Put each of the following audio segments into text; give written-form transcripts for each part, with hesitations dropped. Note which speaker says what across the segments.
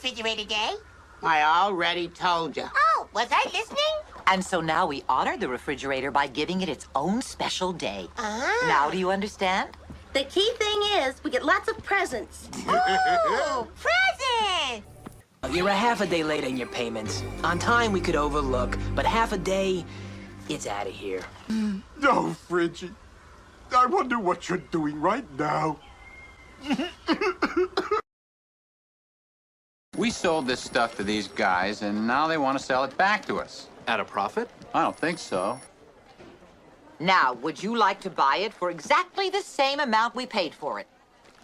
Speaker 1: Refrigerator Day.
Speaker 2: I already told you.
Speaker 1: Oh, was I listening?
Speaker 3: And so now we honor the refrigerator by giving it its own special day.
Speaker 1: Ah.
Speaker 3: Now do you understand?
Speaker 4: The key thing is we get lots of presents.
Speaker 1: Ooh, presents!
Speaker 5: You're a half a day late in your payments. On time we could overlook, but half a day, it's out of here.
Speaker 6: No, Fridgie. I wonder what you're doing right now.
Speaker 7: We sold this stuff to these guys, and now they want to sell it back to us.
Speaker 8: At a profit?
Speaker 7: I don't think so.
Speaker 3: Now, would you like to buy it for exactly the same amount we paid for it?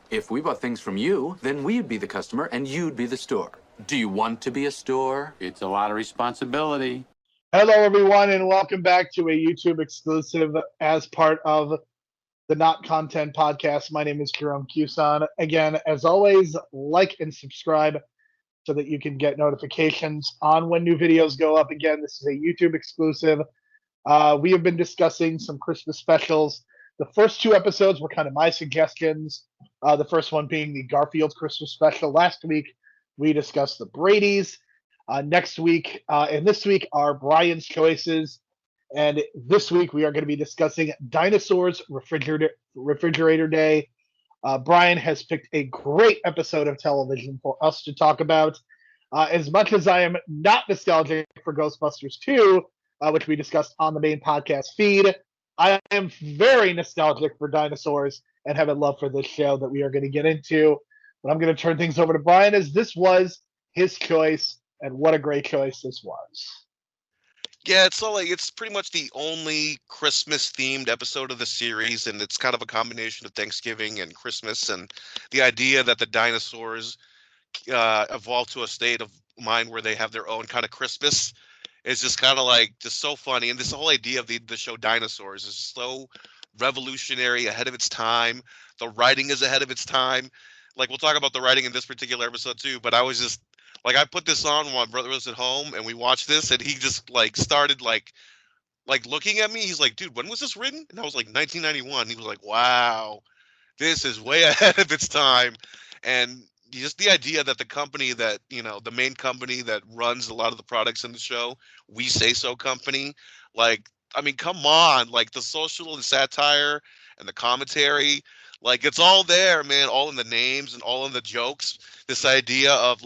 Speaker 8: If we bought things from you, then we'd be the customer and you'd be the store. Do you want to be a store?
Speaker 7: It's a lot of responsibility.
Speaker 9: Hello, everyone, and welcome back to a YouTube exclusive as part of the Not Content Podcast. My name is Jerome Cuson. Again, as always, like and subscribe so that you can get notifications on when new videos go up. Again, this is a YouTube exclusive. We have been discussing some Christmas specials. The first two episodes were kind of my suggestions. The first one being the Garfield Christmas special. Last week, we discussed the Brady's. Next week and this week are Brian's choices. And this week, we are going to be discussing Dinosaurs Refrigerator Day. Brian has picked a great episode of television for us to talk about. As much as I am not nostalgic for Ghostbusters 2, which we discussed on the main podcast feed, I am very nostalgic for Dinosaurs and have a love for this show that we are going to get into. But I'm going to turn things over to Brian, as this was his choice, and what a great choice this was.
Speaker 10: Yeah, it's pretty much the only Christmas-themed episode of the series, and it's kind of a combination of Thanksgiving and Christmas, and the idea that the dinosaurs evolved to a state of mind where they have their own kind of Christmas is just kind of just so funny. And this whole idea of the show Dinosaurs is so revolutionary, ahead of its time. The writing is ahead of its time. We'll talk about the writing in this particular episode too, but I was just I put this on while my brother was at home, and we watched this, and he just started looking at me. He's like, "Dude, when was this written?" And I was like, 1991. He was like, "Wow, this is way ahead of its time." And just the idea that the company that, the main company that runs a lot of the products in the show, We Say So Company, come on, the social and satire and the commentary, it's all there, man, all in the names and all in the jokes. This idea of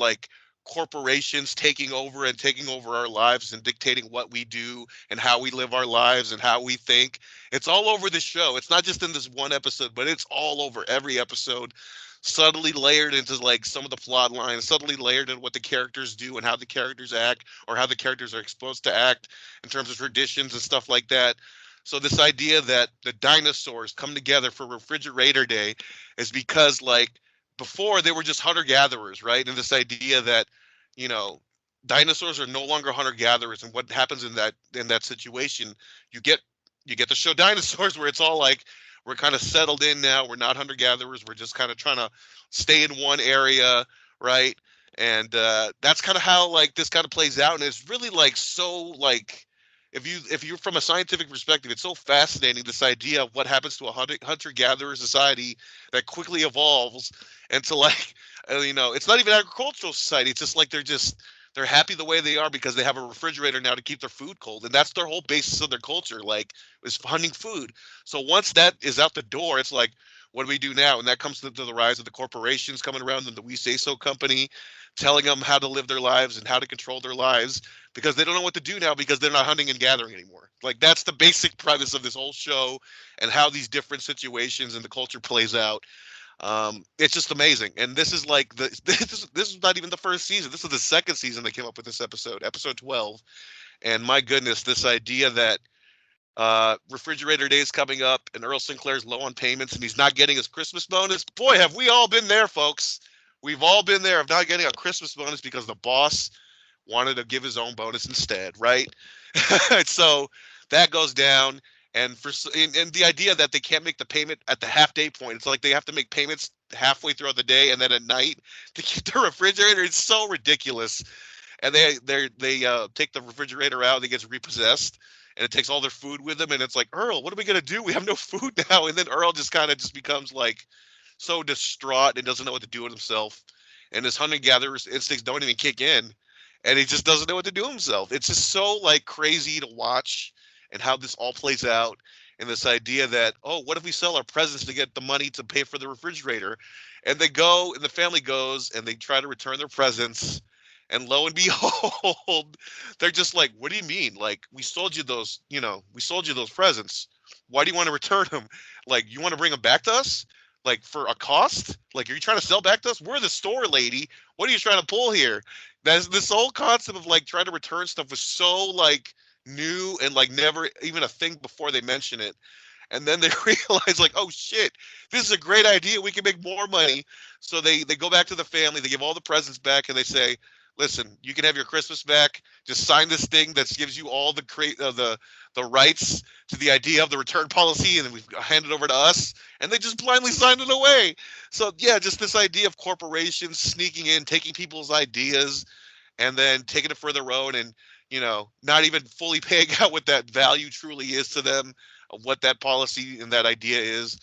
Speaker 10: corporations taking over our lives and dictating what we do and how we live our lives and how we think. It's all over the show. It's not just in this one episode, but it's all over every episode, subtly layered into some of the plot lines, subtly layered in what the characters do and how the characters act, or how the characters are exposed to act in terms of traditions and stuff like that. So this idea that the dinosaurs come together for Refrigerator Day is because before they were just hunter-gatherers, right? And this idea that, dinosaurs are no longer hunter-gatherers, and what happens in that situation, you get the show Dinosaurs, where it's all we're kind of settled in now. We're not hunter-gatherers. We're just kind of trying to stay in one area, right? And that's kind of how this kind of plays out, and it's really if you're from a scientific perspective, it's so fascinating, this idea of what happens to a hunter-gatherer society that quickly evolves into it's not even agricultural society. It's just they're happy the way they are because they have a refrigerator now to keep their food cold, and that's their whole basis of their culture, is hunting food. So once that is out the door, it's what do we do now? And that comes to the rise of the corporations coming around, and the We Say So company telling them how to live their lives and how to control their lives, because they don't know what to do now because they're not hunting and gathering anymore. That's the basic premise of this whole show, and how these different situations and the culture plays out. It's just amazing. And this is this is not even the first season. This is the second season they came up with this episode 12. And my goodness, this idea that Refrigerator Day is coming up, and Earl Sinclair's low on payments, and he's not getting his Christmas bonus. Boy, have we all been there, folks. We've all been there of not getting a Christmas bonus because the boss wanted to give his own bonus instead, right? So that goes down, and the idea that they can't make the payment at the half-day point. It's they have to make payments halfway throughout the day and then at night to keep the refrigerator. It's so ridiculous. And they take the refrigerator out, and it gets repossessed, and it takes all their food with them, and it's Earl, what are we gonna do? We have no food now. And then Earl just becomes so distraught and doesn't know what to do with himself. and his hunter-gatherer's instincts don't even kick in, and he just doesn't know what to do himself. It's just so like crazy to watch, and how this all plays out, and this idea that, oh, what if we sell our presents to get the money to pay for the refrigerator? And they go, and the family goes, and they try to return their presents, and lo and behold, they're just like, what do you mean? Like, we sold you those presents. Why do you want to return them? Like, you want to bring them back to us? Like, for a cost? Like, are you trying to sell back to us? We're the store, lady. What are you trying to pull here? This whole concept of like trying to return stuff was so like new and like never even a thing before they mention it. And then they realize like, oh shit, this is a great idea. We can make more money. So they go back to the family. They give all the presents back, and they say, listen, you can have your Christmas back. Just sign this thing that gives you all the rights to the idea of the return policy, and then we hand it over to us. And they just blindly signed it away. So yeah, just this idea of corporations sneaking in, taking people's ideas, and then taking it for their own, and not even fully paying out what that value truly is to them, of what that policy and that idea is.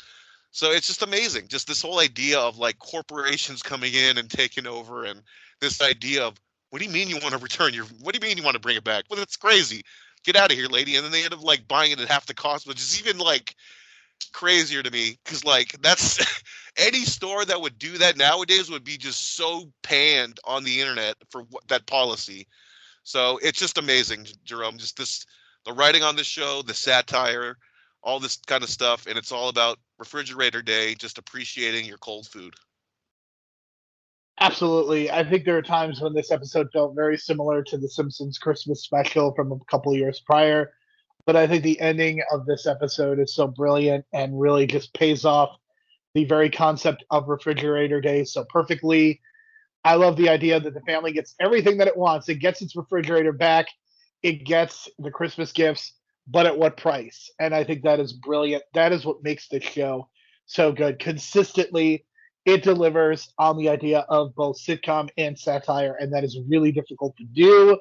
Speaker 10: So it's just amazing. Just this whole idea of like corporations coming in and taking over, and this idea of, what do you mean you want to return what do you mean you want to bring it back? Well, that's crazy. Get out of here, lady. And then they end up like buying it at half the cost, which is even like crazier to me, because like that's any store that would do that nowadays would be just so panned on the internet for that policy. So it's just amazing, Jerome. Just the writing on this show, the satire, all this kind of stuff, and it's all about Refrigerator Day, just appreciating your cold food.
Speaker 9: Absolutely. I think there are times when this episode felt very similar to the Simpsons Christmas special from a couple of years prior. But I think the ending of this episode is so brilliant and really just pays off the very concept of Refrigerator Day so perfectly. I love the idea that the family gets everything that it wants. It gets its refrigerator back. It gets the Christmas gifts, but at what price? And I think that is brilliant. That is what makes this show so good. Consistently, it delivers on the idea of both sitcom and satire, and that is really difficult to do.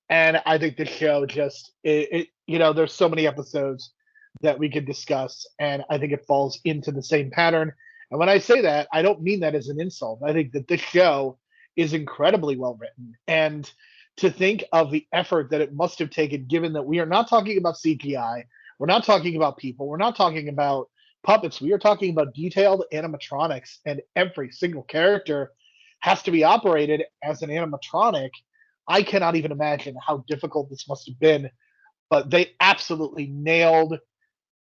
Speaker 9: And I think the show just, there's so many episodes that we could discuss, and I think it falls into the same pattern. And when I say that, I don't mean that as an insult. I think that this show is incredibly well written. And to think of the effort that it must have taken, given that we are not talking about CGI, we're not talking about people, we're not talking about puppets, we are talking about detailed animatronics, and every single character has to be operated as an animatronic. I cannot even imagine how difficult this must have been, but they absolutely nailed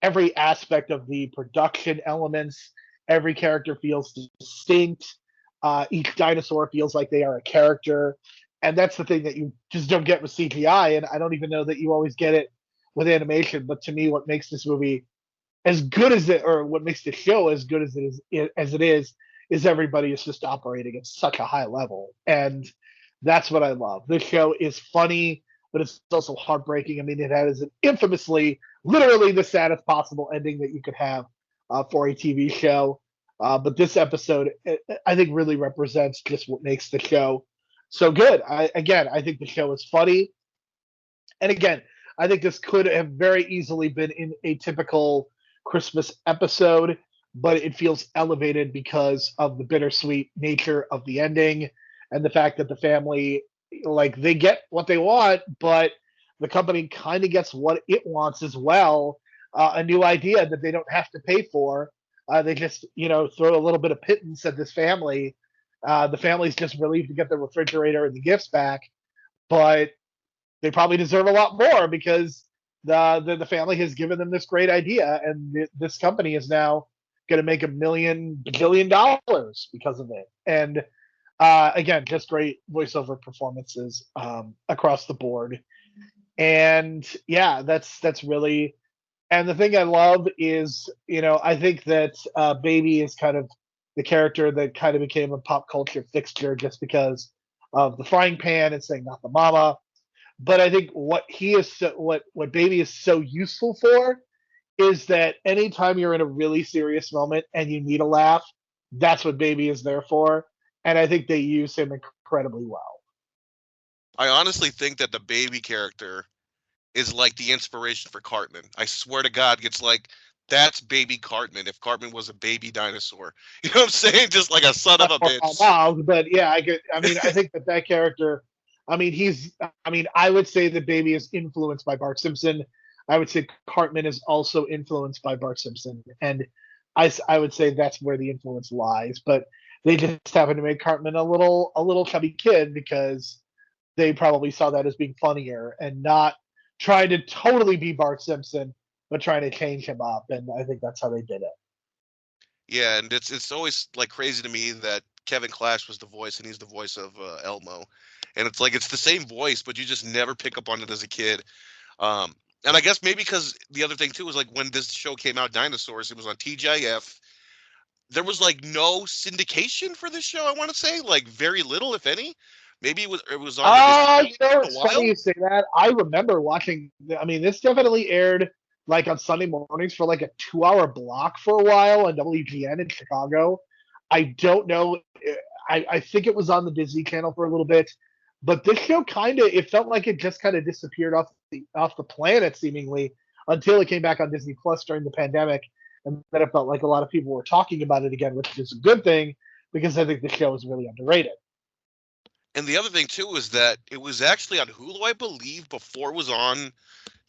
Speaker 9: every aspect of the production elements. Every character feels distinct. Each dinosaur feels like they are a character. And that's the thing that you just don't get with CGI, and I don't even know that you always get it with animation. But to me, what makes this movie as good as it, or what makes the show as good as it is everybody is just operating at such a high level, and that's what I love. This show is funny, but it's also heartbreaking. I mean, it has an infamously, literally the saddest possible ending that you could have for a TV show. But this episode, I think, really represents just what makes the show so good. I think the show is funny, and again, I think this could have very easily been in a typical Christmas episode, but it feels elevated because of the bittersweet nature of the ending and the fact that the family, like, they get what they want, but the company kind of gets what it wants as well. A new idea that they don't have to pay for. They just, throw a little bit of pittance at this family. The family's just relieved to get the refrigerator and the gifts back, but they probably deserve a lot more because the family has given them this great idea, and this company is now going to make $1 billion because of it. And again, just great voiceover performances across the board. And yeah, that's really. And the thing I love is, I think that Baby is kind of the character that kind of became a pop culture fixture just because of the frying pan and saying not the mama. But I think what Baby is so useful for is that anytime you're in a really serious moment and you need a laugh, that's what Baby is there for. And I think they use him incredibly well.
Speaker 10: I honestly think that the Baby character is like the inspiration for Cartman. I swear to God, it's like That's baby Cartman. If Cartman was a baby dinosaur, you know what I'm saying? Just like a son of a bitch.
Speaker 9: But yeah, I think that character. I mean, I would say the baby is influenced by Bart Simpson. I would say Cartman is also influenced by Bart Simpson, and I would say that's where the influence lies. But they just happen to make Cartman a little chubby kid because they probably saw that as being funnier and not trying to totally be Bart Simpson, but trying to change him up. And I think that's how they did it.
Speaker 10: Yeah, and it's always like crazy to me that Kevin Clash was the voice and he's the voice of Elmo, and it's like it's the same voice, but you just never pick up on it as a kid. And I guess maybe because the other thing too was like when this show came out, Dinosaurs, it was on TGIF. There was like no syndication for this show. I want to say like very little, if any. Maybe it was on.
Speaker 9: It's funny you say that. I remember watching. I mean, this definitely aired like on Sunday mornings for like a 2-hour block for a while on WGN in Chicago. I don't know. I think it was on the Disney Channel for a little bit, but this show it felt like it just kind of disappeared off the planet seemingly until it came back on Disney Plus during the pandemic, and then it felt like a lot of people were talking about it again, which is a good thing because I think the show is really underrated.
Speaker 10: And the other thing too is that it was actually on Hulu, I believe, before it was on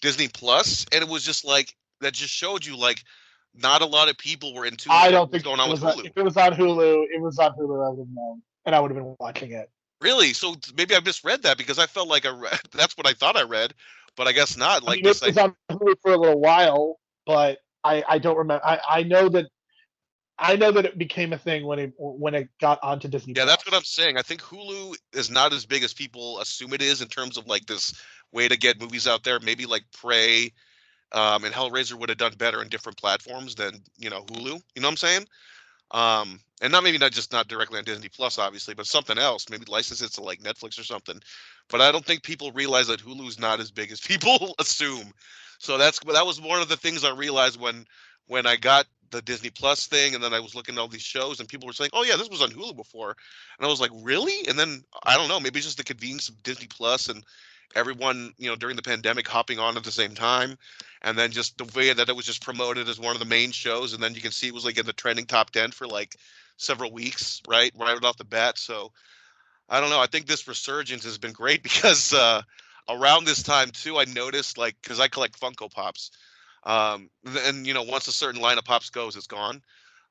Speaker 10: Disney Plus, and it was just like that. Just showed you like not a lot of people were into.
Speaker 9: I don't think
Speaker 10: going on with Hulu.
Speaker 9: If it was on Hulu, I would have known, and I would have been watching it.
Speaker 10: Really? So maybe I misread that because I felt like I read. That's what I thought I read, but I guess not. Like
Speaker 9: it was on Hulu for a little while, but I don't remember. I know that it became a thing when it got onto Disney.
Speaker 10: Yeah, that's what I'm saying. I think Hulu is not as big as people assume it is in terms of like this way to get movies out there. Maybe like Prey and Hellraiser would have done better in different platforms than Hulu. You know what I'm saying? And not directly on Disney Plus, obviously, but something else. Maybe license it to like Netflix or something. But I don't think people realize that Hulu's not as big as people assume. So that was one of the things I realized when I got the Disney Plus thing, and then I was looking at all these shows, and people were saying, "Oh yeah, this was on Hulu before," and I was like, "Really?" And then I don't know, maybe it's just the convenience of Disney Plus and everyone, during the pandemic hopping on at the same time, and then just the way that it was just promoted as one of the main shows, and then you can see it was like in the trending top 10 for like several weeks, right off the bat. So I don't know. I think this resurgence has been great because around this time too, I noticed because I collect Funko Pops. And once a certain line of Pops goes, it's gone.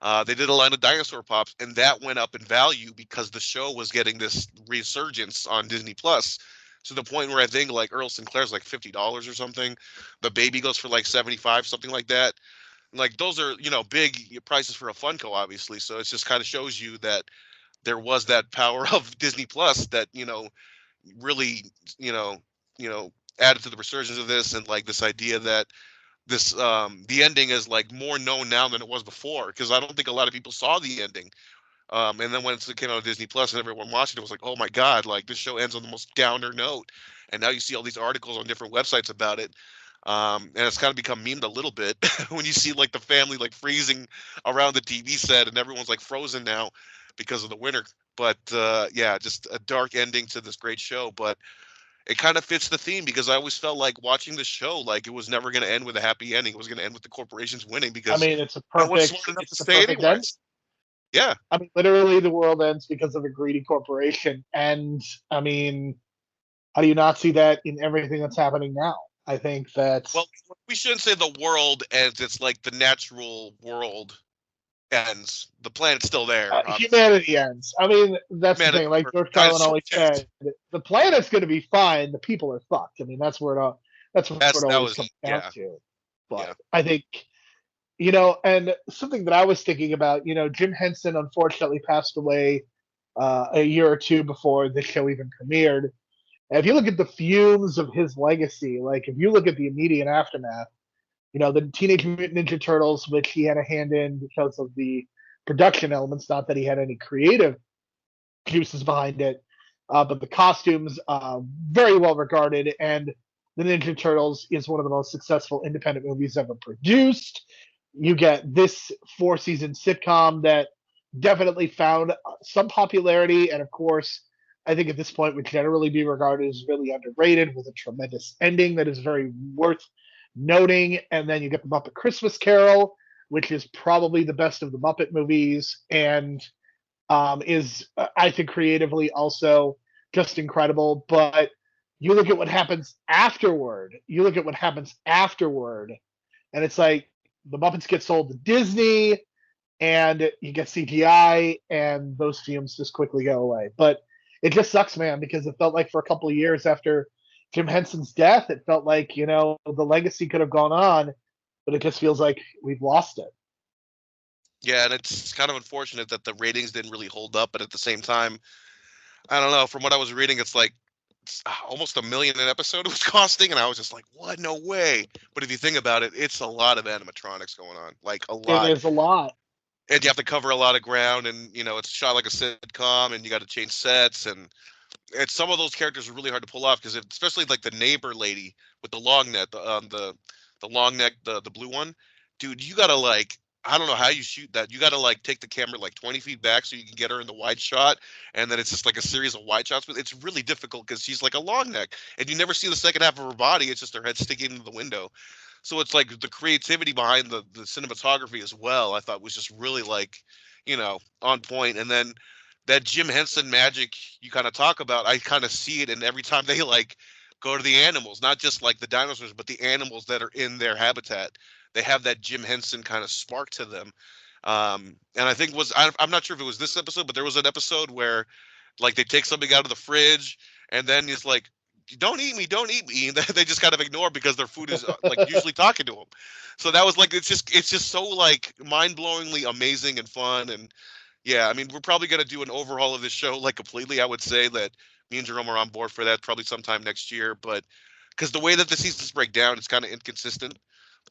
Speaker 10: They did a line of Dinosaur Pops, and that went up in value because the show was getting this resurgence on Disney Plus, to the point where I think like Earl Sinclair's like $50 or something. The baby goes for like 75, something like that. Like those are big prices for a Funko, obviously. So it just kind of shows you that there was that power of Disney Plus that really added to the resurgence of this, and like this idea that this the ending is like more known now than it was before, because I don't think a lot of people saw the ending. And then when it came out on Disney Plus and everyone watched it, it was like, oh my God, like this show ends on the most downer note. And now you see all these articles on different websites about it. And it's kind of become memed a little bit when you see like the family like freezing around the TV set and everyone's like frozen now because of the winter. But yeah, just a dark ending to this great show. But it kind of fits the theme because I always felt like watching the show, like it was never going to end with a happy ending. It was going to end with the corporations winning because
Speaker 9: it's a perfect end.
Speaker 10: Yeah.
Speaker 9: Literally the world ends because of a greedy corporation. And how do you not see that in everything that's happening now? I think that...
Speaker 10: Well, we shouldn't say the world ends. It's like the natural world ends. The planet's still there.
Speaker 9: Humanity ends. That's the thing. Like George Carlin always said, the planet's going to be fine. The people are fucked. That's where it always comes down to. But yeah. I think, and something that I was thinking about, Jim Henson unfortunately passed away a year or two before the show even premiered. And if you look at the fumes of his legacy, like if you look at the immediate aftermath, the Teenage Mutant Ninja Turtles, which he had a hand in because of the production elements, not that he had any creative juices behind it, but the costumes, very well regarded, and the Ninja Turtles is one of the most successful independent movies ever produced. You get this 4-season sitcom that definitely found some popularity, and of course, I think at this point would generally be regarded as really underrated, with a tremendous ending that is very worth noting. And then you get the Muppet Christmas Carol, which is probably the best of the Muppet movies, and is I think creatively also just incredible. But you look at what happens afterward. And it's like the Muppets get sold to Disney, and you get CGI, and those fumes just quickly go away. But it just sucks, man, because it felt like for a couple of years after Jim Henson's death, it felt like, the legacy could have gone on, but it just feels like we've lost it.
Speaker 10: Yeah, and it's kind of unfortunate that the ratings didn't really hold up, but at the same time, I don't know. From what I was reading, it's like almost $1 million an episode it was costing, and I was just like, "What? No way!" But if you think about it, it's a lot of animatronics going on, like a lot.
Speaker 9: It is a lot,
Speaker 10: and you have to cover a lot of ground, and it's shot like a sitcom, and you got to change sets, and some of those characters are really hard to pull off because especially like the neighbor lady with the long neck, the long neck, the blue one, dude, you gotta like. I don't know how you shoot that. You got to like take the camera like 20 feet back so you can get her in the wide shot, and then it's just like a series of wide shots. But it's really difficult because she's like a long neck, and you never see the second half of her body. It's just her head sticking into the window. So it's like the creativity behind the cinematography as well, I thought was just really like, on point. And then that Jim Henson magic you kind of talk about, I kind of see it in every time they like go to the animals, not just like the dinosaurs, but the animals that are in their habitat. They have that Jim Henson kind of spark to them. And I think I'm not sure if it was this episode, but there was an episode where like they take something out of the fridge and then it's like, don't eat me. And they just kind of ignore because their food is like usually talking to them. So that was like, it's just so like mind-blowingly amazing and fun. And yeah, I mean, we're probably going to do an overhaul of this show like completely. I would say that me and Jerome are on board for that probably sometime next year, but because the way that the seasons break down, it's kind of inconsistent.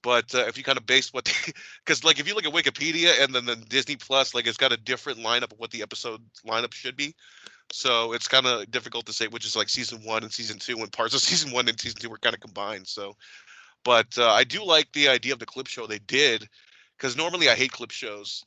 Speaker 10: But if you kind of base because like if you look at Wikipedia and then the Disney Plus, like it's got a different lineup of what the episode lineup should be. So it's kind of difficult to say which is like season 1 and season 2 when parts of season 1 and season 2 were kind of combined. So, but I do like the idea of the clip show they did, because normally I hate clip shows.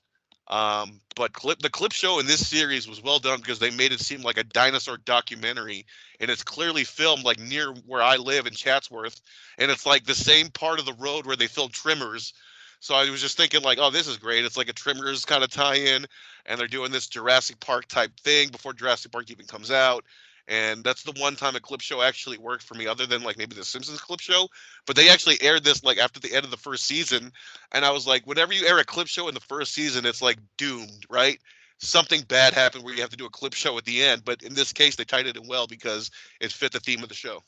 Speaker 10: But the clip show in this series was well done because they made it seem like a dinosaur documentary, and it's clearly filmed like near where I live in Chatsworth, and it's like the same part of the road where they filmed Trimmers. So I was just thinking like, oh, this is great. It's like a Trimmers kind of tie-in, and they're doing this Jurassic Park type thing before Jurassic Park even comes out. And that's the one time a clip show actually worked for me, other than like maybe the Simpsons clip show. But they actually aired this like after the end of the first season. And I was like, whenever you air a clip show in the first season, it's like doomed, right? Something bad happened where you have to do a clip show at the end. But in this case, they tied it in well because it fit the theme of the show.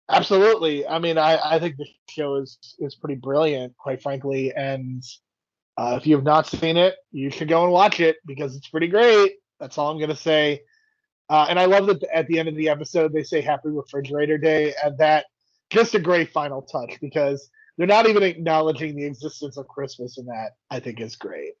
Speaker 9: Absolutely. I mean, I think the show is pretty brilliant, quite frankly. And if you have not seen it, you should go and watch it because it's pretty great. That's all I'm going to say. And I love that at the end of the episode, they say Happy Refrigerator Day. And that just a great final touch because they're not even acknowledging the existence of Christmas. And that I think is great.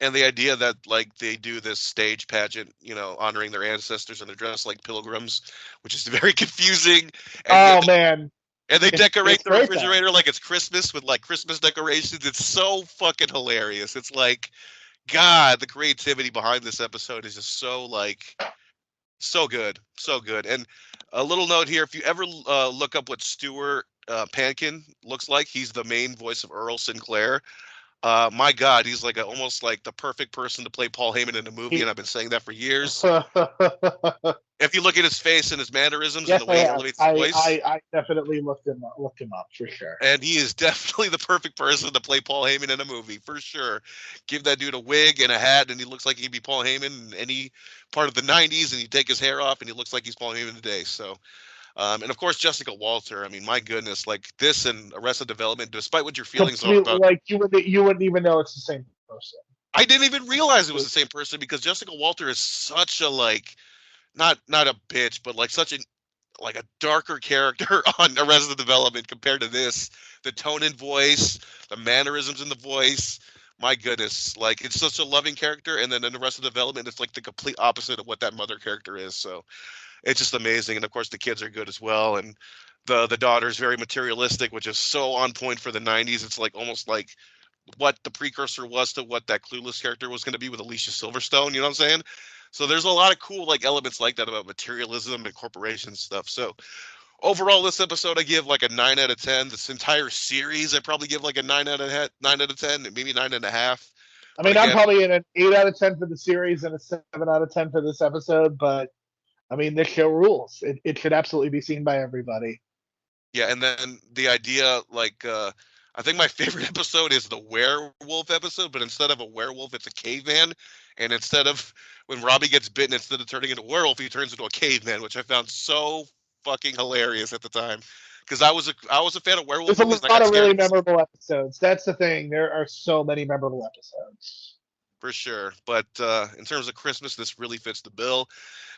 Speaker 10: And the idea that like they do this stage pageant, honoring their ancestors, and they're dressed like pilgrims, which is very confusing. And
Speaker 9: man.
Speaker 10: And they decorate the
Speaker 9: great,
Speaker 10: refrigerator like it's Christmas with like Christmas decorations. It's so fucking hilarious. It's like, God, the creativity behind this episode is just so like, so good. And a little note here, if you ever look up what Stuart Pankin looks like, he's the main voice of Earl Sinclair. My God, he's like almost like the perfect person to play Paul Heyman in a movie, and I've been saying that for years. If you look at his face and his mannerisms and the way he elevates his voice,
Speaker 9: I definitely looked him up for sure.
Speaker 10: And he is definitely the perfect person to play Paul Heyman in a movie, for sure. Give that dude a wig and a hat, and he looks like he'd be Paul Heyman in any part of the 90s, and you take his hair off, and he looks like he's Paul Heyman today. So, and of course, Jessica Walter. I mean, my goodness, like this and Arrested Development, despite what your feelings are about.
Speaker 9: Like you wouldn't even know it's the same person.
Speaker 10: I didn't even realize it was the same person because Jessica Walter is such a like, not a bitch, but like such a darker character on Arrested Development compared to this. The tone in voice, the mannerisms in the voice. My goodness, like it's such a loving character, and then in Arrested Development, it's like the complete opposite of what that mother character is. So it's just amazing, and of course the kids are good as well, and the daughter is very materialistic, which is so on point for the 90s. It's like almost like what the precursor was to what that Clueless character was going to be with Alicia Silverstone. You know what I'm saying? So there's a lot of cool like elements like that about materialism and corporation stuff. So overall, this episode I give like a 9 out of 10. This entire series I probably give like a 9 out of 10, maybe 9.5.
Speaker 9: I mean,
Speaker 10: But
Speaker 9: I'm
Speaker 10: again,
Speaker 9: probably in an 8 out of 10 for the series and a 7 out of 10 for this episode, but I mean, this show rules. It should absolutely be seen by everybody.
Speaker 10: yeah, and then the idea, like, I think my favorite episode is the werewolf episode, but instead of a werewolf, it's a caveman. And instead of when Robbie gets bitten, instead of turning into a werewolf, he turns into a caveman, which I found so fucking hilarious at the time. Because I was a fan of werewolf
Speaker 9: There's a
Speaker 10: movies. and I
Speaker 9: lot
Speaker 10: got
Speaker 9: of really
Speaker 10: scared.
Speaker 9: memorable episodes. That's the thing. There are so many memorable episodes.
Speaker 10: For sure. But in terms of Christmas, this really fits the bill.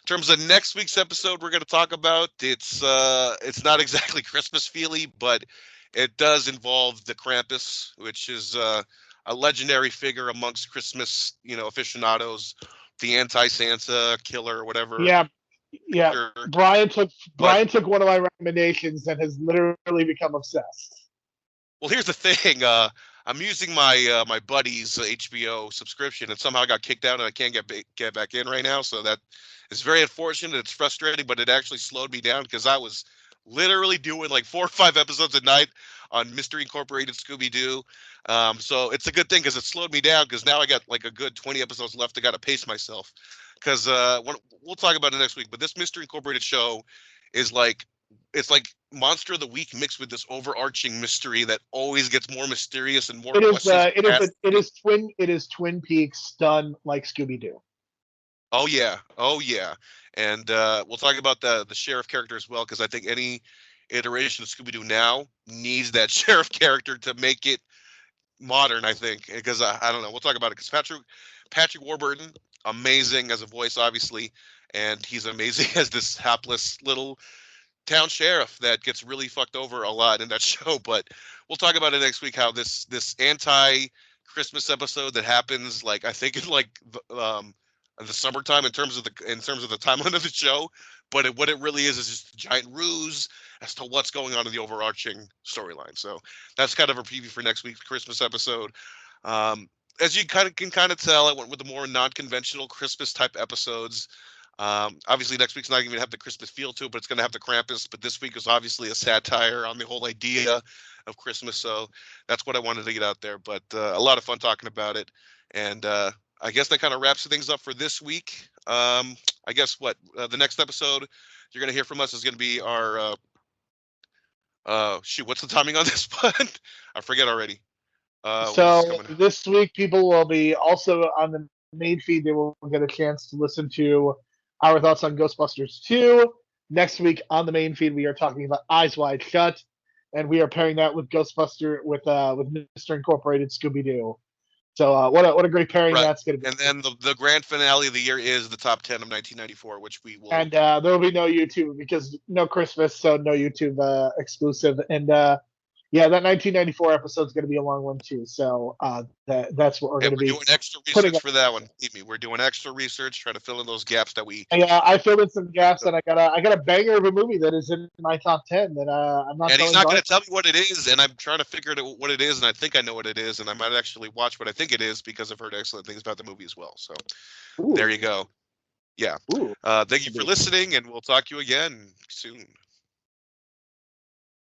Speaker 10: In terms of next week's episode, we're going to talk about, it's not exactly Christmas feely, but it does involve the Krampus, which is a legendary figure amongst Christmas, aficionados, the anti-Santa killer, whatever.
Speaker 9: Yeah.
Speaker 10: Sure.
Speaker 9: Brian took one of my recommendations and has literally become obsessed.
Speaker 10: Well, here's the thing. I'm using my my buddy's HBO subscription, and somehow I got kicked out, and I can't get back in right now. So that is very unfortunate. It's frustrating, but it actually slowed me down because I was literally doing like 4 or 5 episodes a night on Mystery Incorporated Scooby-Doo. So it's a good thing because it slowed me down because now I got like a good 20 episodes left. I got to pace myself because we'll talk about it next week. But this Mystery Incorporated show is like, it's like Monster of the Week mixed with this overarching mystery that always gets more mysterious and more.
Speaker 9: It is Twin Peaks done like Scooby-Doo.
Speaker 10: Oh yeah, and we'll talk about the sheriff character as well because I think any iteration of Scooby-Doo now needs that sheriff character to make it modern. I think because I don't know. We'll talk about it because Patrick Warburton, amazing as a voice, obviously, and he's amazing as this hapless little town sheriff that gets really fucked over a lot in that show. But we'll talk about it next week. How this anti-Christmas episode that happens, like I think in like the summertime in terms of the timeline of the show, but what it really is just a giant ruse as to what's going on in the overarching storyline. So that's kind of a preview for next week's Christmas episode. As you can tell, I went with the more non-conventional Christmas type episodes. Obviously next week's not even gonna have the Christmas feel to it, but it's gonna have the Krampus. But this week is obviously a satire on the whole idea of Christmas, so that's what I wanted to get out there. But a lot of fun talking about it, and I guess that kind of wraps things up for this week. I guess the next episode you're gonna hear from us is gonna be our what's the timing on this one? I forget already.
Speaker 9: So this week people will be also on the main feed. They will get a chance to listen to our thoughts on Ghostbusters 2. Next week on the main feed, we are talking about Eyes Wide Shut, and we are pairing that with Ghostbuster with Mr. Incorporated Scooby-Doo. So what a great pairing that's going to be.
Speaker 10: And then the grand finale of the year is the top 10 of 1994, which we will.
Speaker 9: And there will be no YouTube because no Christmas, so no YouTube exclusive. And that 1994 episode is going to be a long one too. So that's what we're going to be
Speaker 10: doing extra research for that one. We're doing extra research, trying to fill in those gaps that we.
Speaker 9: Yeah, I filled in some gaps, and I got a banger of a movie that is in my top 10 that I'm not.
Speaker 10: And he's not going to tell me what it is, and I'm trying to figure out what it is, and I think I know what it is, and I might actually watch what I think it is because I've heard excellent things about the movie as well. So there you go. Yeah. Thank you for listening, and we'll talk to you again soon.